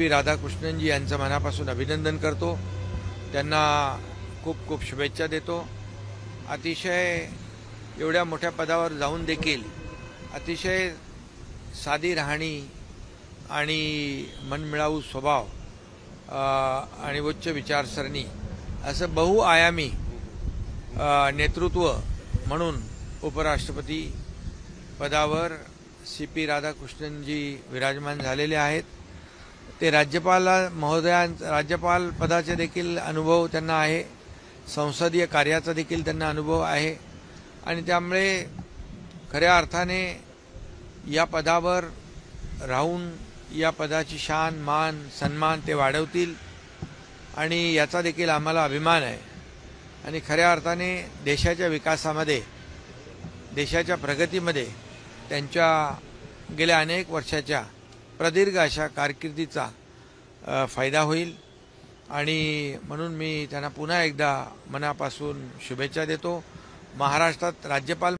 राधाकृष्णनजी यांचं मनापासून अभिनंदन करतो। त्यांना खूप खूप शुभेच्छा देतो। अतिशय एवढ्या मोठ्या पदावर जाऊन देखील अतिशय साधी राहणी आणि मनमिळावू स्वभाव आणि उच्च विचारसरणी असं बहुआयामी नेतृत्व म्हणून उपराष्ट्रपती पदावर CP राधाकृष्णनजी विराजमान झालेले आहेत। ते राज्यपाल पदाचे देखील अनुभव त्यांना आहे, संसदीय कार्याचा देखील त्यांना अनुभव आहे आणि त्यामुळे खऱ्या अर्थाने या पदावर राहून या पदाची शान मान सन्मान ते वाढवतील आणि याचा देखील आम्हाला अभिमान आहे। आणि खऱ्या अर्थाने देशाच्या विकासामध्ये देशाच्या प्रगतीमध्ये त्यांच्या गेल्या अनेक वर्षाच्या प्रदीर्घ अशा कारकिर्दीचा फायदा होईल आणि म्हणून मी त्यांना पुन्हा एकदा मनापासून शुभेच्छा देतो। महाराष्ट्रात राज्यपाल